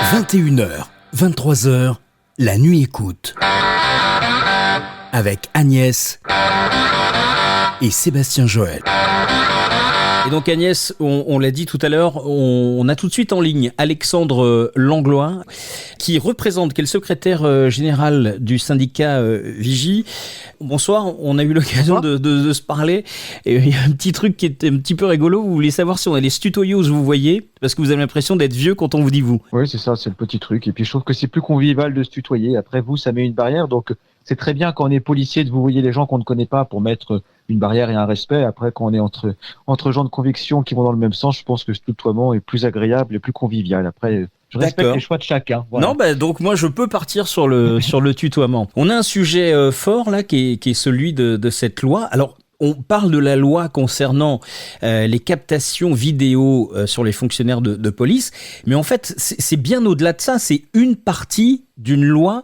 21h, 23h, la nuit écoute. Avec Agnès et Sébastien Joël. Et donc Agnès, on l'a dit tout à l'heure, on a tout de suite en ligne Alexandre Langlois, qui est le secrétaire général du syndicat Vigie. Bonsoir, on a eu l'occasion de se parler. Et il y a un petit truc qui est un petit peu rigolo, vous voulez savoir si on allait se tutoyer ou se vous voyez, parce que vous avez l'impression d'être vieux quand on vous dit vous. Oui, c'est ça, c'est le petit truc. Et puis je trouve que c'est plus convivial de se tutoyer. Après vous, ça met une barrière, donc c'est très bien quand on est policier de vous voyez les gens qu'on ne connaît pas pour mettre une barrière et un respect. Après, quand on est entre gens de conviction qui vont dans le même sens, je pense que ce tutoiement est plus agréable et plus convivial. Après, je respecte les choix de chacun. Voilà. Non, donc moi je peux partir sur le tutoiement. On a un sujet fort là qui est celui de cette loi. Alors, on parle de la loi concernant les captations vidéo sur les fonctionnaires de police, mais en fait c'est bien au-delà de ça. C'est une partie d'une loi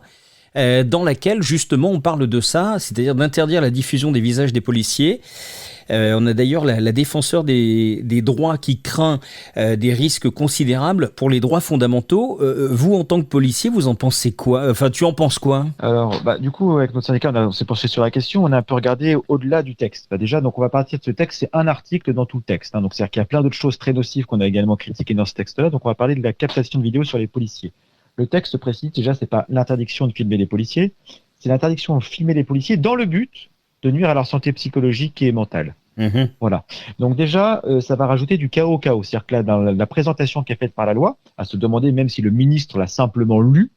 dans laquelle justement on parle de ça, c'est-à-dire d'interdire la diffusion des visages des policiers. On a d'ailleurs la défenseur des droits qui craint des risques considérables pour les droits fondamentaux. Vous, en tant que policier, vous en pensez quoi ? Enfin, tu en penses quoi ? Alors, du coup, avec notre syndicat, on s'est penché sur la question, on a un peu regardé au-delà du texte. Déjà, donc on va partir de ce texte, c'est un article dans tout le texte. Donc, c'est-à-dire qu'il y a plein d'autres choses très nocives qu'on a également critiquées dans ce texte-là. Donc, on va parler de la captation de vidéos sur les policiers. Le texte précise, déjà, c'est pas l'interdiction de filmer les policiers, c'est l'interdiction de filmer les policiers dans le but de nuire à leur santé psychologique et mentale. Mmh. Voilà. Donc déjà, ça va rajouter du chaos au chaos. C'est-à-dire que là, dans la présentation qui est faite par la loi, à se demander même si le ministre l'a simplement lu,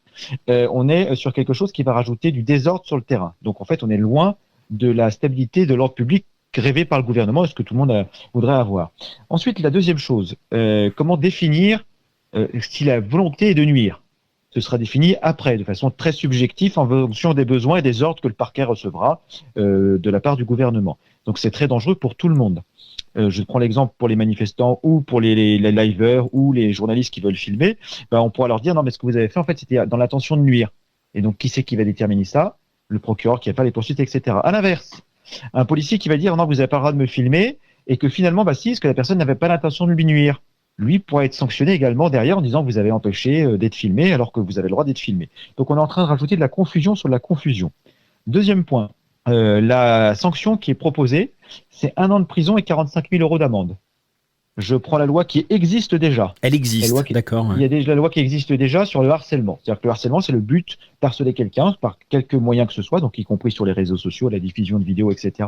on est sur quelque chose qui va rajouter du désordre sur le terrain. Donc en fait, on est loin de la stabilité de l'ordre public rêvé par le gouvernement et ce que tout le monde voudrait avoir. Ensuite, la deuxième chose, comment définir si la volonté est de nuire ? Ce sera défini après, de façon très subjective, en fonction des besoins et des ordres que le parquet recevra de la part du gouvernement. Donc c'est très dangereux pour tout le monde. Je prends l'exemple pour les manifestants ou pour les liveurs ou les journalistes qui veulent filmer. On pourra leur dire non mais ce que vous avez fait en fait c'était dans l'intention de nuire. Et donc qui c'est qui va déterminer ça ? Le procureur qui va faire les poursuites, etc. À l'inverse, un policier qui va dire non vous n'avez pas le droit de me filmer et que finalement si, parce que la personne n'avait pas l'intention de lui nuire. Lui pourra être sanctionné également derrière en disant vous avez empêché d'être filmé alors que vous avez le droit d'être filmé. Donc on est en train de rajouter de la confusion sur de la confusion. Deuxième point, la sanction qui est proposée, c'est 1 an de prison et 45 000 € d'amende. Je prends la loi qui existe déjà. Elle existe, d'accord. Il y a déjà la loi qui existe déjà sur le harcèlement. C'est-à-dire que le harcèlement, c'est le but d'harceler quelqu'un par quelque moyen que ce soit, donc y compris sur les réseaux sociaux, la diffusion de vidéos, etc.,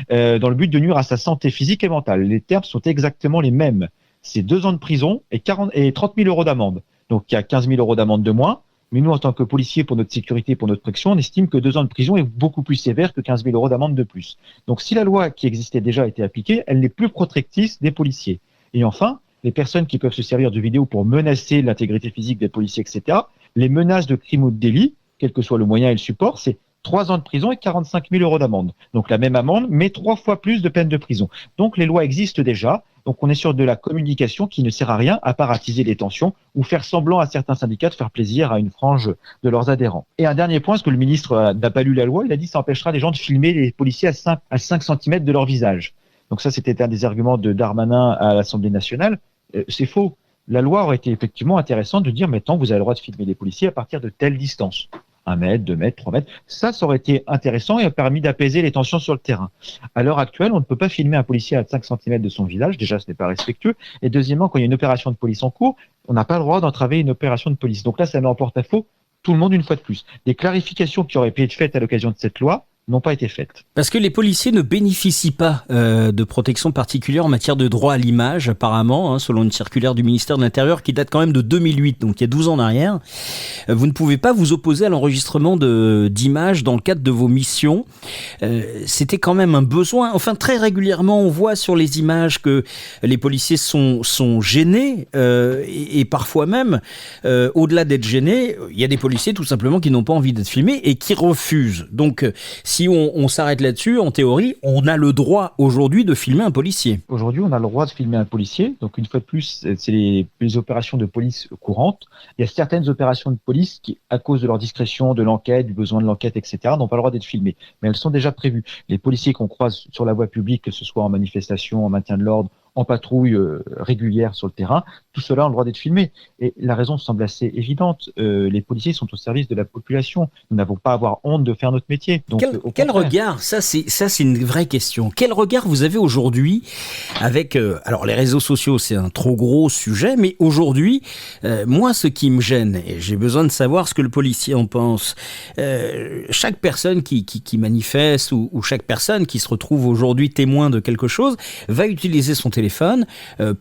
dans le but de nuire à sa santé physique et mentale. Les termes sont exactement les mêmes. C'est 2 ans de prison et 30 000 € d'amende. Donc, il y a 15 000 € d'amende de moins. Mais nous, en tant que policiers, pour notre sécurité, pour notre protection, on estime que 2 ans de prison est beaucoup plus sévère que 15 000 € d'amende de plus. Donc, si la loi qui existait déjà a été appliquée, elle n'est plus protectrice des policiers. Et enfin, les personnes qui peuvent se servir de vidéos pour menacer l'intégrité physique des policiers, etc., les menaces de crime ou de délit, quel que soit le moyen et le support, c'est 3 ans de prison et 45 000 € d'amende. Donc la même amende, mais 3 fois plus de peine de prison. Donc les lois existent déjà. Donc on est sur de la communication qui ne sert à rien à part attiser les tensions ou faire semblant à certains syndicats de faire plaisir à une frange de leurs adhérents. Et un dernier point, parce que le ministre n'a pas lu la loi, il a dit que ça empêchera les gens de filmer les policiers à 5 cm de leur visage. Donc ça, c'était un des arguments de Darmanin à l'Assemblée nationale. C'est faux. La loi aurait été effectivement intéressante de dire maintenant vous avez le droit de filmer les policiers à partir de telle distance. 1 mètre, 2 mètres, 3 mètres. Ça aurait été intéressant et a permis d'apaiser les tensions sur le terrain. À l'heure actuelle, on ne peut pas filmer un policier à 5 cm de son visage. Déjà, ce n'est pas respectueux. Et deuxièmement, quand il y a une opération de police en cours, on n'a pas le droit d'entraver une opération de police. Donc là, ça met en porte-à-faux tout le monde une fois de plus. Des clarifications qui auraient pu être faites à l'occasion de cette loi n'ont pas été faites. Parce que les policiers ne bénéficient pas de protection particulière en matière de droit à l'image, apparemment, selon une circulaire du ministère de l'Intérieur qui date quand même de 2008, donc il y a 12 ans en arrière. Vous ne pouvez pas vous opposer à l'enregistrement d'images dans le cadre de vos missions. C'était quand même un besoin. Enfin, très régulièrement, on voit sur les images que les policiers sont gênés et parfois même, au-delà d'être gênés, il y a des policiers tout simplement qui n'ont pas envie d'être filmés et qui refusent. Donc, si on s'arrête là-dessus, en théorie, on a le droit aujourd'hui de filmer un policier. Aujourd'hui, on a le droit de filmer un policier. Donc, une fois de plus, c'est les opérations de police courantes. Il y a certaines opérations de police qui, à cause de leur discrétion, de l'enquête, du besoin de l'enquête, etc., n'ont pas le droit d'être filmées. Mais elles sont déjà prévues. Les policiers qu'on croise sur la voie publique, que ce soit en manifestation, en maintien de l'ordre, en patrouille régulière sur le terrain, tout cela a le droit d'être filmé. Et la raison semble assez évidente. Les policiers sont au service de la population. Nous n'avons pas à avoir honte de faire notre métier. Donc, Quel regard, ça c'est une vraie question. Quel regard vous avez aujourd'hui avec alors les réseaux sociaux, c'est un trop gros sujet, mais aujourd'hui, moi ce qui me gêne, et j'ai besoin de savoir ce que le policier en pense. Chaque personne qui manifeste ou chaque personne qui se retrouve aujourd'hui témoin de quelque chose va utiliser son téléphone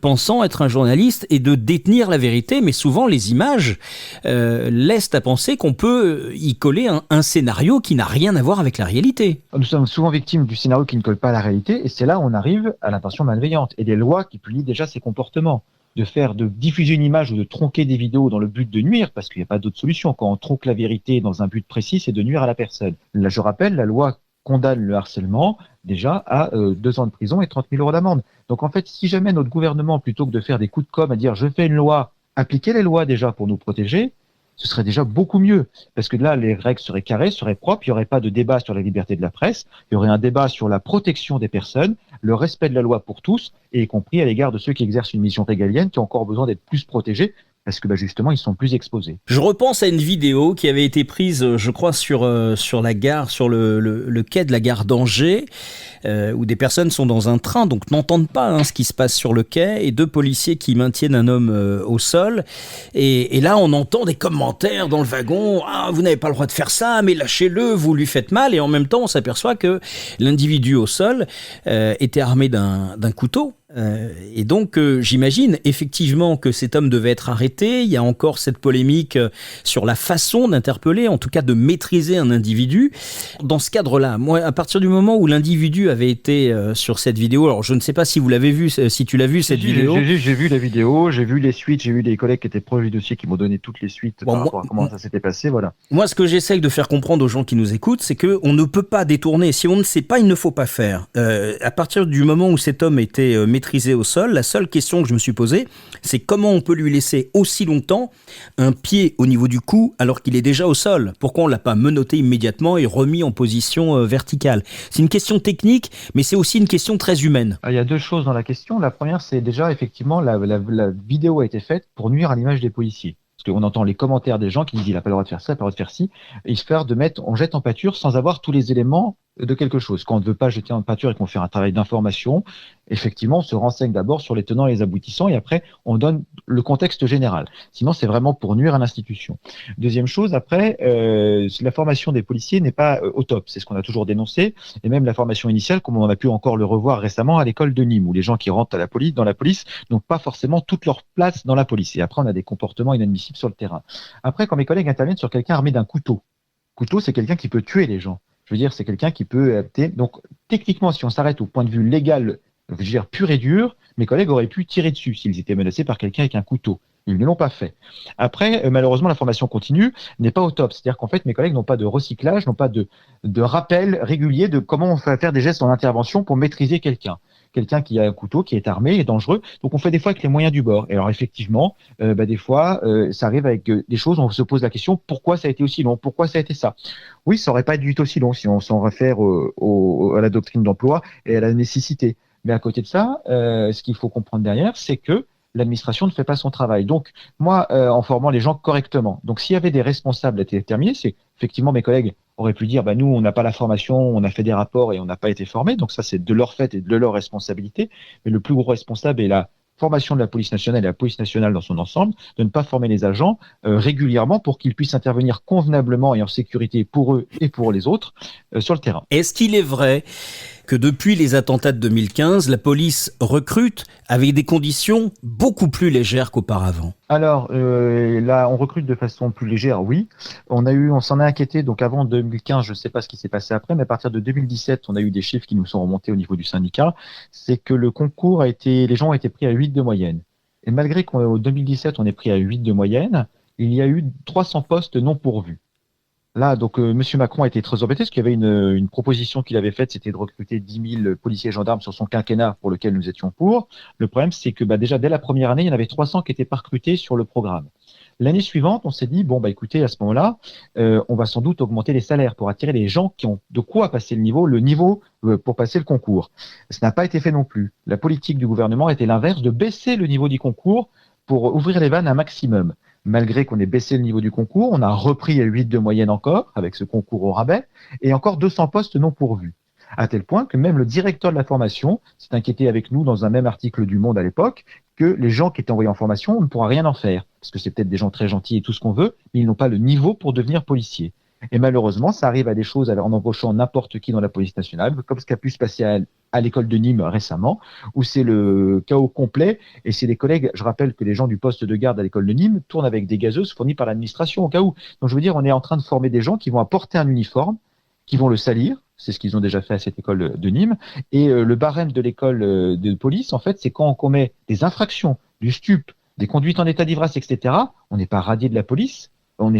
pensant être un journaliste et de détenir la vérité, mais souvent les images laissent à penser qu'on peut y coller un scénario qui n'a rien à voir avec la réalité. Nous sommes souvent victimes du scénario qui ne colle pas à la réalité, et c'est là où on arrive à l'intention malveillante et des lois qui punissent déjà ces comportements. De diffuser une image ou de tronquer des vidéos dans le but de nuire, parce qu'il n'y a pas d'autre solution. Quand on tronque la vérité dans un but précis, c'est de nuire à la personne. Là, je rappelle, la loi condamne le harcèlement déjà à 2 ans de prison et 30 000 € d'amende. Donc en fait, si jamais notre gouvernement, plutôt que de faire des coups de com' à dire je fais une loi, appliquer les lois déjà pour nous protéger, ce serait déjà beaucoup mieux. Parce que là, les règles seraient carrées, seraient propres, il n'y aurait pas de débat sur la liberté de la presse, il y aurait un débat sur la protection des personnes, le respect de la loi pour tous, et y compris à l'égard de ceux qui exercent une mission régalienne, qui ont encore besoin d'être plus protégés, parce que justement, ils sont plus exposés. Je repense à une vidéo qui avait été prise, je crois, sur la gare, sur le quai de la gare d'Angers, où des personnes sont dans un train, donc n'entendent pas ce qui se passe sur le quai, et 2 policiers qui maintiennent un homme au sol. Et là, on entend des commentaires dans le wagon. « Ah, vous n'avez pas le droit de faire ça, mais lâchez-le, vous lui faites mal. » Et en même temps, on s'aperçoit que l'individu au sol était armé d'un couteau. Et donc j'imagine effectivement que cet homme devait être arrêté. Il y a encore cette polémique sur la façon d'interpeller, en tout cas de maîtriser un individu. Dans ce cadre-là, moi, à partir du moment où l'individu avait été sur cette vidéo, alors je ne sais pas si vous l'avez vu, si tu l'as vu cette vidéo. J'ai vu la vidéo, j'ai vu les suites, j'ai vu des collègues qui étaient proches du dossier qui m'ont donné toutes les suites par rapport à comment ça s'était passé, voilà. Moi, ce que j'essaye de faire comprendre aux gens qui nous écoutent, c'est que on ne peut pas détourner. Si on ne sait pas, il ne faut pas faire. À partir du moment où cet homme était maîtrisé au sol, la seule question que je me suis posée, c'est comment on peut lui laisser aussi longtemps un pied au niveau du cou alors qu'il est déjà au sol. Pourquoi on l'a pas menotté immédiatement et remis en position verticale? C'est une question technique, mais c'est aussi une question très humaine. Il y a 2 choses dans la question. La première, c'est déjà effectivement la vidéo a été faite pour nuire à l'image des policiers. Parce qu'on entend les commentaires des gens qui disent il n'a pas le droit de faire ça, il n'a pas le droit de faire ci, et histoire on jette en pâture sans avoir tous les éléments de quelque chose. Quand on ne veut pas jeter en pâture et qu'on fait un travail d'information, effectivement, on se renseigne d'abord sur les tenants et les aboutissants et après, on donne le contexte général. Sinon, c'est vraiment pour nuire à l'institution. Deuxième chose, après, la formation des policiers n'est pas au top. C'est ce qu'on a toujours dénoncé. Et même la formation initiale, comme on a pu encore le revoir récemment à l'école de Nîmes, où les gens qui rentrent dans la police n'ont pas forcément toute leur place dans la police. Et après, on a des comportements inadmissibles sur le terrain. Après, quand mes collègues interviennent sur quelqu'un armé d'un couteau, c'est quelqu'un qui peut tuer les gens. Je veux dire, c'est quelqu'un qui peut... Donc, techniquement, si on s'arrête au point de vue légal, je veux dire, pur et dur, mes collègues auraient pu tirer dessus s'ils étaient menacés par quelqu'un avec un couteau. Ils ne l'ont pas fait. Après, malheureusement, la formation continue n'est pas au top. C'est-à-dire qu'en fait, mes collègues n'ont pas de recyclage, n'ont pas de rappel régulier de comment on fait faire des gestes en intervention pour maîtriser quelqu'un qui a un couteau, qui est armé, est dangereux. Donc, on fait des fois avec les moyens du bord. Et alors, effectivement, des fois, ça arrive avec des choses, on se pose la question, pourquoi ça a été aussi long? Pourquoi ça a été ça? Oui, ça aurait pas dû être aussi long si on s'en réfère à la doctrine d'emploi et à la nécessité. Mais à côté de ça, ce qu'il faut comprendre derrière, c'est que l'administration ne fait pas son travail. Donc, moi, en formant les gens correctement. Donc, s'il y avait des responsables à déterminer, c'est effectivement mes collègues auraient pu dire, nous, on n'a pas la formation, on a fait des rapports et on n'a pas été formés. Donc, ça, c'est de leur fait et de leur responsabilité. Mais le plus gros responsable est la formation de la police nationale et la police nationale dans son ensemble, de ne pas former les agents régulièrement pour qu'ils puissent intervenir convenablement et en sécurité pour eux et pour les autres sur le terrain. Est-ce qu'il est vrai que depuis les attentats de 2015, la police recrute avec des conditions beaucoup plus légères qu'auparavant? Alors là, on recrute de façon plus légère, oui. On s'en a inquiété. Donc avant 2015, je ne sais pas ce qui s'est passé après, mais à partir de 2017, on a eu des chiffres qui nous sont remontés au niveau du syndicat. C'est que le concours les gens ont été pris à 8 de moyenne. Et malgré qu'en 2017, on est pris à 8 de moyenne, il y a eu 300 postes non pourvus. Là, donc, M. Macron a été très embêté parce qu'il y avait une proposition qu'il avait faite, c'était de recruter 10 000 policiers et gendarmes sur son quinquennat pour lequel nous étions pour. Le problème, c'est que déjà dès la première année, il y en avait 300 qui n'étaient pas recrutés sur le programme. L'année suivante, on s'est dit, écoutez, à ce moment-là, on va sans doute augmenter les salaires pour attirer les gens qui ont de quoi passer le niveau pour passer le concours. Ça n'a pas été fait non plus. La politique du gouvernement était l'inverse, de baisser le niveau du concours pour ouvrir les vannes un maximum. Malgré qu'on ait baissé le niveau du concours, on a repris à 8 de moyenne encore, avec ce concours au rabais, et encore 200 postes non pourvus. À tel point que même le directeur de la formation s'est inquiété avec nous dans un même article du Monde à l'époque que les gens qui étaient envoyés en formation, on ne pourra rien en faire. Parce que c'est peut-être des gens très gentils et tout ce qu'on veut, mais ils n'ont pas le niveau pour devenir policiers. Et malheureusement, ça arrive à des choses en embauchant n'importe qui dans la police nationale, comme ce qui a pu se passer à l'école de Nîmes récemment, où c'est le chaos complet. Et c'est des collègues, je rappelle que les gens du poste de garde à l'école de Nîmes tournent avec des gazeuses fournies par l'administration au cas où. Donc je veux dire, on est en train de former des gens qui vont apporter un uniforme, qui vont le salir. C'est ce qu'ils ont déjà fait à cette école de Nîmes. Et le barème de l'école de police, en fait, c'est quand on commet des infractions, du stup, des conduites en état d'ivresse, etc. On n'est pas radié de la police. On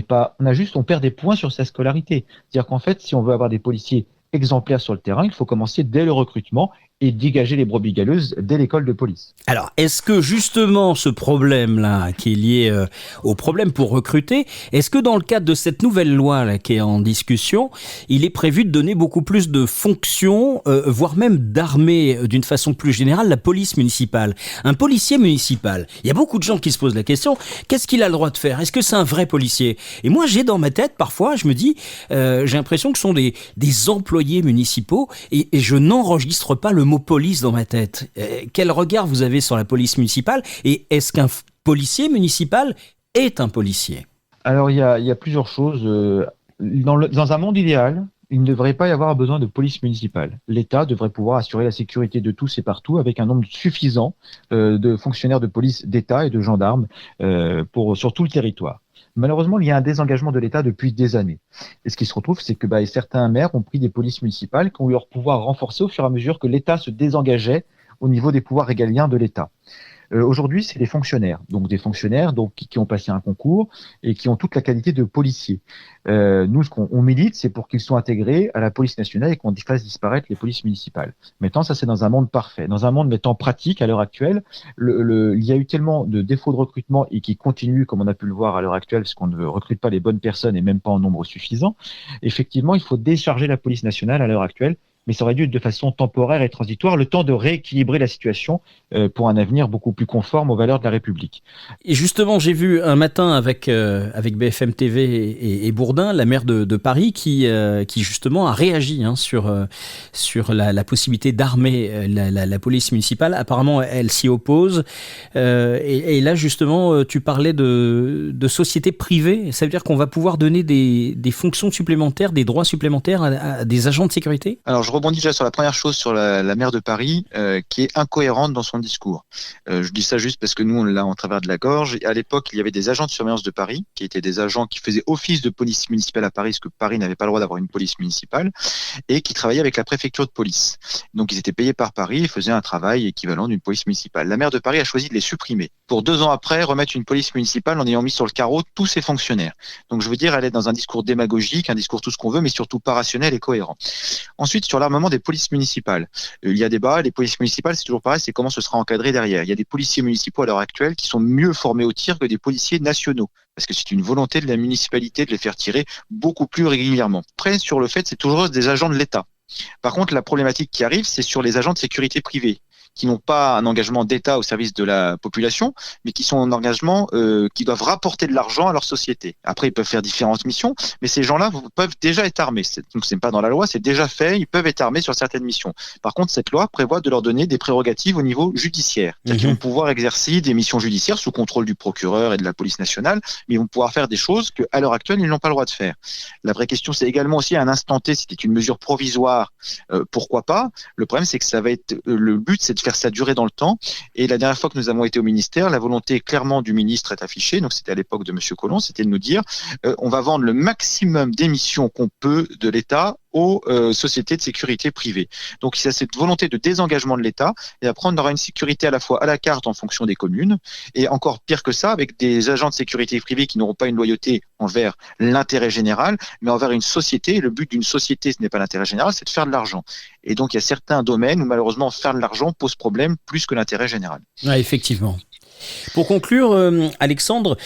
perd des points sur sa scolarité. C'est-à-dire qu'en fait, si on veut avoir des policiers exemplaires sur le terrain, il faut commencer dès le recrutement et dégager les brebis galeuses dès l'école de police. Alors, est-ce que justement ce problème-là, qui est lié au problème pour recruter, est-ce que dans le cadre de cette nouvelle loi là, qui est en discussion, il est prévu de donner beaucoup plus de fonctions, voire même d'armer d'une façon plus générale la police municipale? Un policier municipal, il y a beaucoup de gens qui se posent la question, qu'est-ce qu'il a le droit de faire? Est-ce que c'est un vrai policier? Et moi, j'ai dans ma tête, parfois, je me dis, j'ai l'impression que ce sont des employés municipaux et je n'enregistre pas le mot police dans ma tête. Quel regard vous avez sur la police municipale et est-ce qu'un policier municipal est un policier? Alors, il y a plusieurs choses. Dans un monde idéal, il ne devrait pas y avoir besoin de police municipale. L'État devrait pouvoir assurer la sécurité de tous et partout avec un nombre suffisant de fonctionnaires de police d'État et de gendarmes sur tout le territoire. Malheureusement, il y a un désengagement de l'État depuis des années. Et ce qui se retrouve, c'est que certains maires ont pris des polices municipales qui ont eu leur pouvoir renforcé au fur et à mesure que l'État se désengageait au niveau des pouvoirs régaliens de l'État. Aujourd'hui, c'est des fonctionnaires, qui ont passé un concours et qui ont toute la qualité de policiers. Nous, ce qu'on milite, c'est pour qu'ils soient intégrés à la police nationale et qu'on fasse disparaître les polices municipales. Maintenant, ça, c'est dans un monde parfait. Dans un monde mettant pratique, à l'heure actuelle, il y a eu tellement de défauts de recrutement et qui continuent, comme on a pu le voir à l'heure actuelle, parce qu'on ne recrute pas les bonnes personnes et même pas en nombre suffisant. Effectivement, il faut décharger la police nationale à l'heure actuelle, mais ça aurait dû être de façon temporaire et transitoire, le temps de rééquilibrer la situation pour un avenir beaucoup plus conforme aux valeurs de la République. Et justement, j'ai vu un matin avec BFM TV et Bourdin, la maire de Paris, qui justement a réagi sur la possibilité d'armer la police municipale. Apparemment, elle s'y oppose. Et là, justement, tu parlais de sociétés privées. Ça veut dire qu'on va pouvoir donner des fonctions supplémentaires, des droits supplémentaires à des agents de sécurité? Alors, je rebondis déjà sur la première chose, sur la maire de Paris, qui est incohérente dans son discours. Je dis ça juste parce que nous, on l'a en travers de la gorge. À l'époque, il y avait des agents de surveillance de Paris, qui étaient des agents qui faisaient office de police municipale à Paris, parce que Paris n'avait pas le droit d'avoir une police municipale, et qui travaillaient avec la préfecture de police. Donc, ils étaient payés par Paris et faisaient un travail équivalent d'une police municipale. La maire de Paris a choisi de les supprimer, pour 2 ans après remettre une police municipale en ayant mis sur le carreau tous ses fonctionnaires. Donc, je veux dire, elle est dans un discours démagogique, un discours tout ce qu'on veut, mais surtout pas rationnel et cohérent. Ensuite, sur l'armement des polices municipales. Il y a débat, les polices municipales, c'est toujours pareil, c'est comment ce sera encadré derrière. Il y a des policiers municipaux à l'heure actuelle qui sont mieux formés au tir que des policiers nationaux, parce que c'est une volonté de la municipalité de les faire tirer beaucoup plus régulièrement. Après, sur le fait, c'est toujours des agents de l'État. Par contre, la problématique qui arrive, c'est sur les agents de sécurité privée, qui n'ont pas un engagement d'État au service de la population, mais qui sont en engagement qui doivent rapporter de l'argent à leur société. Après, ils peuvent faire différentes missions, mais ces gens-là peuvent déjà être armés. Donc, c'est pas dans la loi, c'est déjà fait. Ils peuvent être armés sur certaines missions. Par contre, cette loi prévoit de leur donner des prérogatives au niveau judiciaire. C'est-à-dire qu'ils vont pouvoir exercer des missions judiciaires sous contrôle du procureur et de la police nationale, mais ils vont pouvoir faire des choses qu'à l'heure actuelle, ils n'ont pas le droit de faire. La vraie question, c'est également aussi à un instant T, c'était une mesure provisoire, pourquoi pas? Le problème, c'est que ça va être, le but, c'est de faire ça durer dans le temps. Et la dernière fois que nous avons été au ministère, la volonté clairement du ministre est affichée, donc c'était à l'époque de Monsieur Collomb, c'était de nous dire on va vendre le maximum d'émissions qu'on peut de l'État aux sociétés de sécurité privées. Donc il y a cette volonté de désengagement de l'État, et après on aura une sécurité à la fois à la carte en fonction des communes, et encore pire que ça, avec des agents de sécurité privée qui n'auront pas une loyauté envers l'intérêt général, mais envers une société. Le but d'une société, ce n'est pas l'intérêt général, c'est de faire de l'argent. Et donc il y a certains domaines où malheureusement faire de l'argent pose problème plus que l'intérêt général. Ouais, effectivement. Pour conclure, Alexandre,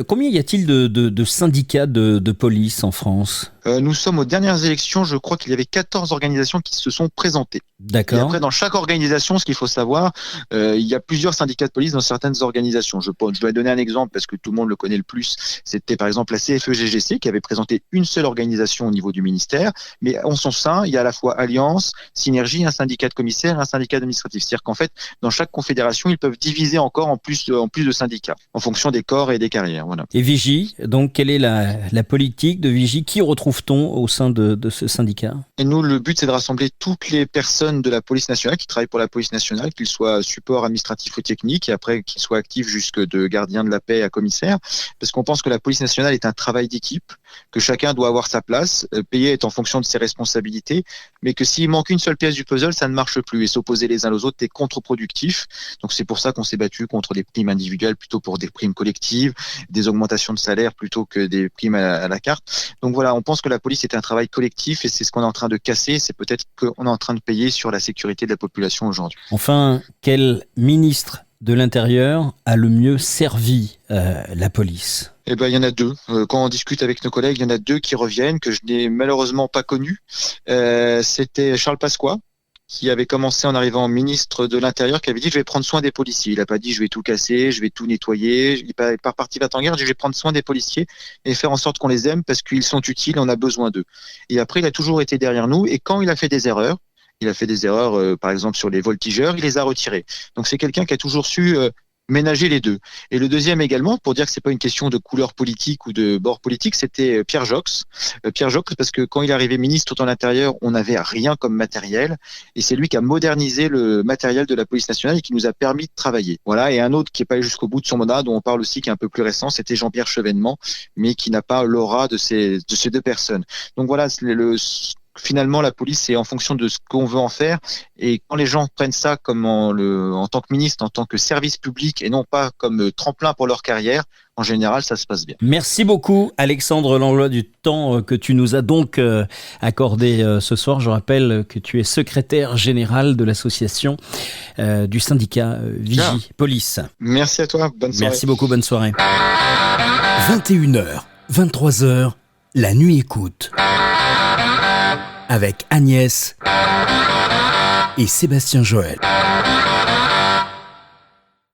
combien y a-t-il de syndicats de police en France ? Nous sommes aux dernières élections, je crois qu'il y avait 14 organisations qui se sont présentées. Et D'accord. après, dans chaque organisation, ce qu'il faut savoir, il y a plusieurs syndicats de police dans certaines organisations. Je dois donner un exemple parce que tout le monde le connaît le plus. C'était par exemple la CFE-GGC qui avait présenté une seule organisation au niveau du ministère, mais en son sein, il y a à la fois Alliance, Synergie, un syndicat de commissaires, un syndicat administratif. C'est-à-dire qu'en fait, dans chaque confédération, ils peuvent diviser encore en plus de syndicats, en fonction des corps et des carrières. Voilà. Et Vigie, donc quelle est la politique de Vigie? Qui retrouve-t-on au sein de ce syndicat? Et nous, le but, c'est de rassembler toutes les personnes de la police nationale qui travaillent pour la police nationale, qu'ils soient support administratif ou technique, et après qu'ils soient actifs jusque de gardien de la paix à commissaire, parce qu'on pense que la police nationale est un travail d'équipe, que chacun doit avoir sa place, payer est en fonction de ses responsabilités, mais que s'il manque une seule pièce du puzzle, ça ne marche plus, et s'opposer les uns aux autres est contre-productif. Donc c'est pour ça qu'on s'est battu contre des primes individuelles plutôt pour des primes collectives, des augmentations de salaire plutôt que des primes à la carte. Donc voilà, on pense que la police est un travail collectif, et c'est ce qu'on est en train de casser, c'est peut-être qu'on est en train de payer sur la sécurité de la population aujourd'hui. Enfin, quel ministre de l'Intérieur a le mieux servi la police? Eh ben, il y en a deux. Quand on discute avec nos collègues, il y en a deux qui reviennent, que je n'ai malheureusement pas connus. C'était Charles Pasqua, qui avait commencé en arrivant ministre de l'Intérieur, qui avait dit « je vais prendre soin des policiers ». Il n'a pas dit « je vais tout casser, je vais tout nettoyer ». Il n'est pas parti va en guerre, il dit « je vais prendre soin des policiers et faire en sorte qu'on les aime parce qu'ils sont utiles, on a besoin d'eux ». Et après, il a toujours été derrière nous, et quand il a fait des erreurs, par exemple sur les voltigeurs, il les a retirés. Donc c'est quelqu'un qui a toujours su ménager les deux. Et le deuxième également, pour dire que c'est pas une question de couleur politique ou de bord politique, c'était Pierre Jox. Pierre Jox, parce que quand il est arrivé ministre de l'Intérieur, on n'avait rien comme matériel, et c'est lui qui a modernisé le matériel de la police nationale et qui nous a permis de travailler. Voilà. Et un autre qui est pas allé jusqu'au bout de son mandat, dont on parle aussi, qui est un peu plus récent, c'était Jean-Pierre Chevènement, mais qui n'a pas l'aura de ces deux personnes. Donc voilà, finalement, la police, c'est en fonction de ce qu'on veut en faire. Et quand les gens prennent ça comme en tant que ministre, en tant que service public, et non pas comme tremplin pour leur carrière, en général, ça se passe bien. Merci beaucoup, Alexandre Langlois, du temps que tu nous as donc accordé ce soir. Je rappelle que tu es secrétaire général de l'association du syndicat Vigie Police. Merci à toi. Bonne soirée. Merci beaucoup. Bonne soirée. 21h, 23h, la nuit écoute. Avec Agnès et Sébastien Joël.